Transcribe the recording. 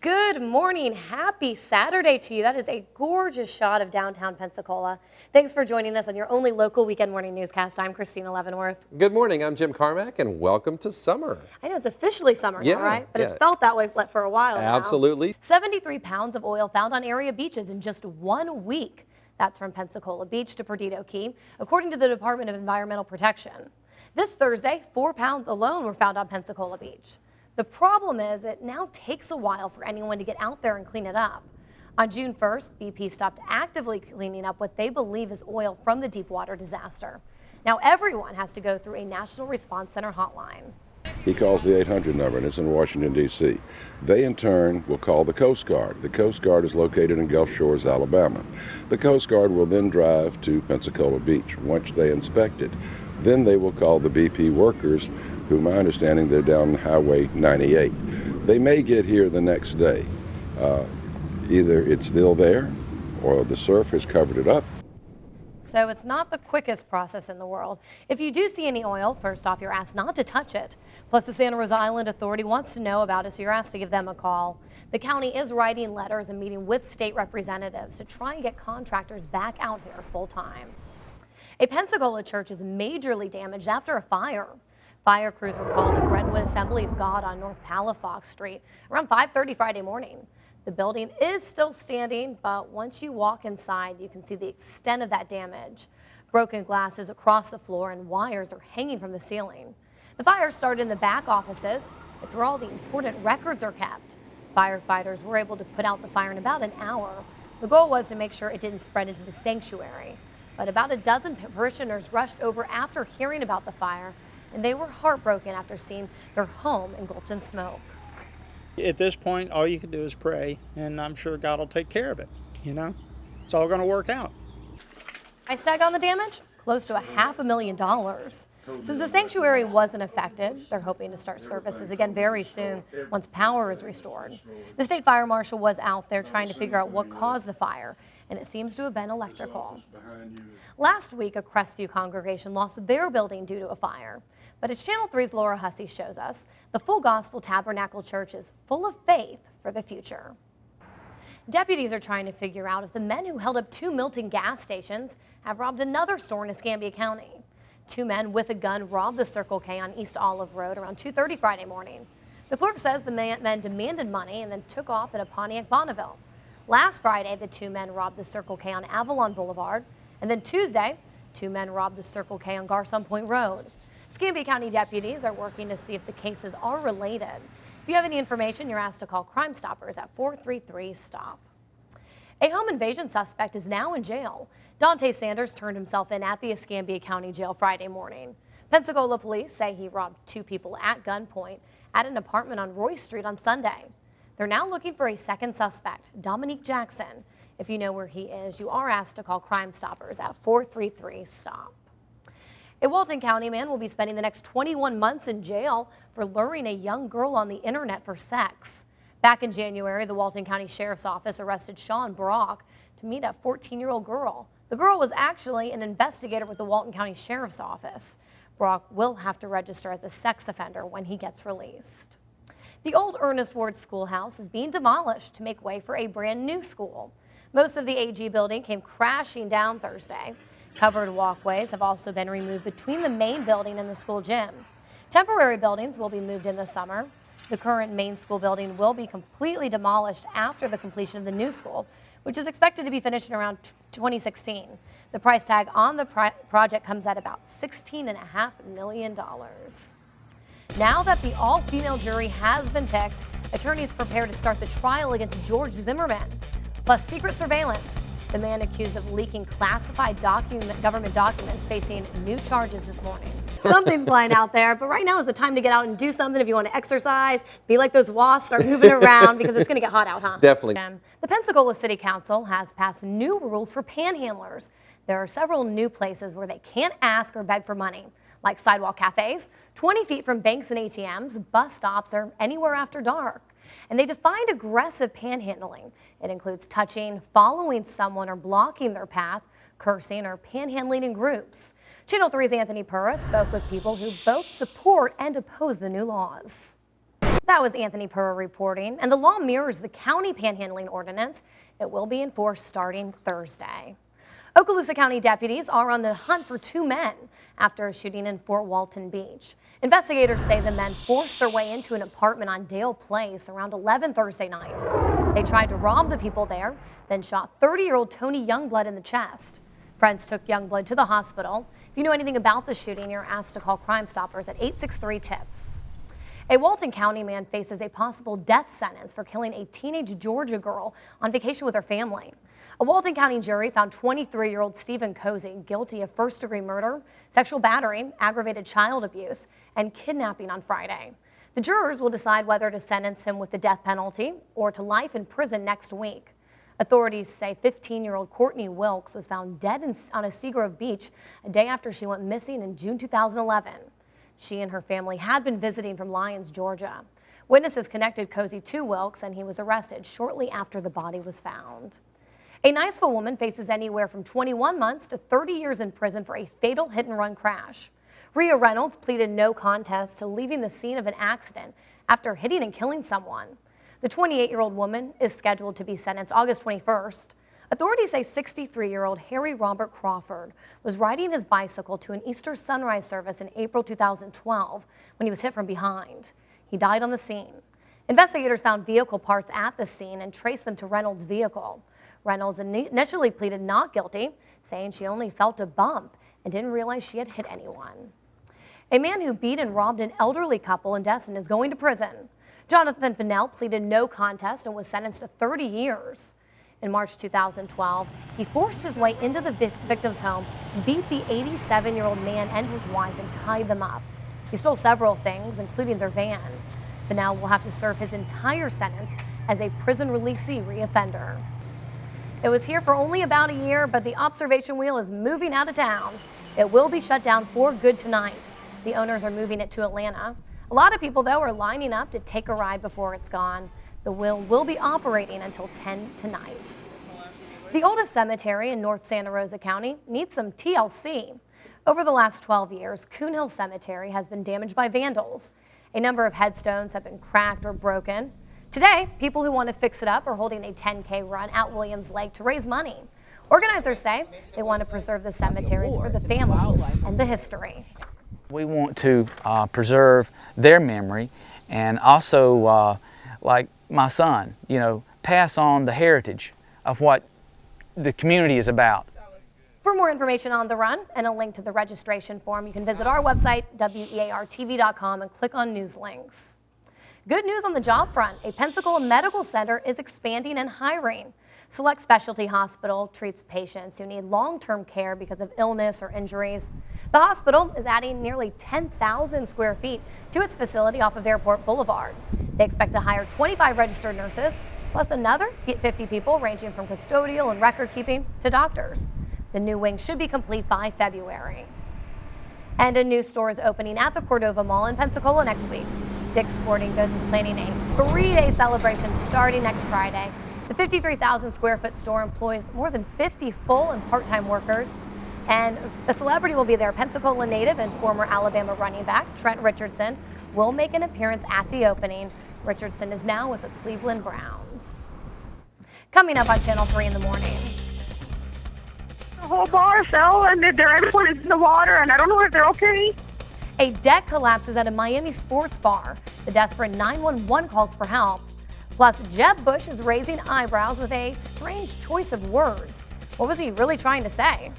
Good morning. Happy Saturday to you. That is a gorgeous shot of downtown Pensacola. Thanks for joining us on your only local weekend morning newscast. I'm Christina Leavenworth. Good morning. I'm Jim Carmack, and welcome to summer. I know it's officially summer now, right? But yeah. it's felt that way for a while now. Absolutely. 73 pounds of oil found on area beaches in just 1 week. That's from Pensacola Beach to Perdido Key, according to the Department of Environmental Protection. This Thursday, 4 pounds alone were found on Pensacola Beach. The problem is it now takes a while for anyone to get out there and clean it up. On June 1st, BP stopped actively cleaning up what they believe is oil from the Deepwater disaster. Now everyone has to go through a National Response Center hotline. He calls the 800 number, and it's in Washington, D.C. They, in turn, will call the Coast Guard. The Coast Guard is located in Gulf Shores, Alabama. The Coast Guard will then drive to Pensacola Beach. Once they inspect it, then they will call the BP workers, who, my understanding, they're down Highway 98. They may get here the next day. Either it's still there, or the surf has covered it up. So it's not the quickest process in the world. If you do see any oil, first off, you're asked not to touch it. Plus, the Santa Rosa Island Authority wants to know about it, so you're asked to give them a call. The county is writing letters and meeting with state representatives to try and get contractors back out here full time. A Pensacola church is majorly damaged after a fire. Fire crews were called to Brentwood Assembly of God on North Palafox Street around 5:30 Friday morning. The building is still standing, but once you walk inside, you can see the extent of that damage. Broken glass is across the floor and wires are hanging from the ceiling. The fire started in the back offices. It's where all the important records are kept. Firefighters were able to put out the fire in about an hour. The goal was to make sure it didn't spread into the sanctuary. But about a dozen parishioners rushed over after hearing about the fire, and they were heartbroken after seeing their home engulfed in smoke. At this point, all you can do is pray, and I'm sure God will take care of it. You know, it's all going to work out. Price tag on the damage? Close to $500,000. Since the sanctuary wasn't affected, they're hoping to start services again very soon once power is restored. The state fire marshal was out there trying to figure out what caused the fire, and it seems to have been electrical. Last week, a Crestview congregation lost their building due to a fire. But as Channel 3's Laura Hussey shows us, the Full Gospel Tabernacle Church is full of faith for the future. Deputies are trying to figure out if the men who held up 2 Milton gas stations have robbed another store in Escambia County. 2 men with a gun robbed the Circle K on East Olive Road around 2:30 Friday morning. The clerk says the men demanded money and then took off in a Pontiac Bonneville. Last Friday, the 2 men robbed the Circle K on Avalon Boulevard, and then Tuesday, 2 men robbed the Circle K on Garcon Point Road. Escambia County deputies are working to see if the cases are related. If you have any information, you're asked to call Crime Stoppers at 433-STOP. A home invasion suspect is now in jail. Dante Sanders turned himself in at the Escambia County Jail Friday morning. Pensacola police say he robbed 2 people at gunpoint at an apartment on Roy Street on Sunday. They're now looking for a second suspect, Dominique Jackson. If you know where he is, you are asked to call Crime Stoppers at 433-STOP. A Walton County man will be spending the next 21 months in jail for luring a young girl on the internet for sex. Back in January, the Walton County Sheriff's Office arrested Sean Brock to meet a 14-year-old girl. The girl was actually an investigator with the Walton County Sheriff's Office. Brock will have to register as a sex offender when he gets released. The old Ernest Ward Schoolhouse is being demolished to make way for a brand new school. Most of the AG building came crashing down Thursday. Covered walkways have also been removed between the main building and the school gym. Temporary buildings will be moved in the summer. The current main school building will be completely demolished after the completion of the new school, which is expected to be finished in around 2016. The price tag on the project comes at about $16.5 million. Now that the all-female jury has been picked, attorneys prepare to start the trial against George Zimmerman, plus secret surveillance. The man accused of leaking classified government documents facing new charges this morning. Something's flying out there, but right now is the time to get out and do something. If you want to exercise, be like those wasps, start moving around because it's going to get hot out, huh? Definitely. The Pensacola City Council has passed new rules for panhandlers. There are several new places where they can't ask or beg for money, like sidewalk cafes, 20 feet from banks and ATMs, bus stops, or anywhere after dark. And they defined aggressive panhandling. It includes touching, following someone, or blocking their path, cursing, or panhandling in groups. Channel 3's Anthony Pura spoke with people who both support and oppose the new laws. That was Anthony Purr reporting, and the law mirrors the county panhandling ordinance. It will be enforced starting Thursday. Okaloosa County deputies are on the hunt for 2 men after a shooting in Fort Walton Beach. Investigators say the men forced their way into an apartment on Dale Place around 11 Thursday night. They tried to rob the people there, then shot 30-year-old Tony Youngblood in the chest. Friends took Youngblood to the hospital. If you know anything about the shooting, you're asked to call Crime Stoppers at 863-TIPS. A Walton County man faces a possible death sentence for killing a teenage Georgia girl on vacation with her family. A Walton County jury found 23-year-old Stephen Cozy guilty of first-degree murder, sexual battery, aggravated child abuse, and kidnapping on Friday. The jurors will decide whether to sentence him with the death penalty or to life in prison next week. Authorities say 15-year-old Courtney Wilkes was found dead on a Seagrove beach a day after she went missing in June 2011. She and her family had been visiting from Lyons, Georgia. Witnesses connected Cozy to Wilkes, and he was arrested shortly after the body was found. A Niceville woman faces anywhere from 21 months to 30 years in prison for a fatal hit-and-run crash. Rhea Reynolds pleaded no contest to leaving the scene of an accident after hitting and killing someone. The 28-year-old woman is scheduled to be sentenced August 21st. Authorities say 63-year-old Harry Robert Crawford was riding his bicycle to an Easter sunrise service in April 2012 when he was hit from behind. He died on the scene. Investigators found vehicle parts at the scene and traced them to Reynolds' vehicle. Reynolds initially pleaded not guilty, saying she only felt a bump and didn't realize she had hit anyone. A man who beat and robbed an elderly couple in Destin is going to prison. Jonathan Fennell pleaded no contest and was sentenced to 30 years. In March 2012, he forced his way into the victim's home, beat the 87-year-old man and his wife, and tied them up. He stole several things, including their van. Fennell will have to serve his entire sentence as a prison releasee reoffender. It was here for only about a year, but the observation wheel is moving out of town. It will be shut down for good tonight. The owners are moving it to Atlanta. A lot of people, though, are lining up to take a ride before it's gone. The wheel will be operating until 10 tonight. The oldest cemetery in North Santa Rosa County needs some TLC. Over the last 12 years, Coon Hill Cemetery has been damaged by vandals. A number of headstones have been cracked or broken. Today, people who want to fix it up are holding a 10K run at Williams Lake to raise money. Organizers say they want to preserve the cemeteries for the families and the history. We want to preserve their memory and also, like my son, pass on the heritage of what the community is about. For more information on the run and a link to the registration form, you can visit our website, weartv.com, and click on news links. Good news on the job front. A Pensacola Medical Center is expanding and hiring. Select Specialty Hospital treats patients who need long-term care because of illness or injuries. The hospital is adding nearly 10,000 square feet to its facility off of Airport Boulevard. They expect to hire 25 registered nurses, plus another 50 people ranging from custodial and record keeping to doctors. The new wing should be complete by February. And a new store is opening at the Cordova Mall in Pensacola next week. Dick's Sporting Goods is planning a 3-day celebration starting next Friday. The 53,000 square foot store employs more than 50 full and part-time workers. And a celebrity will be there. Pensacola native and former Alabama running back Trent Richardson will make an appearance at the opening. Richardson is now with the Cleveland Browns. Coming up on Channel 3 in the morning. The whole bar fell and everyone is in the water and I don't know if they're okay. A deck collapses at a Miami sports bar. The desperate 911 calls for help. Plus, Jeb Bush is raising eyebrows with a strange choice of words. What was he really trying to say?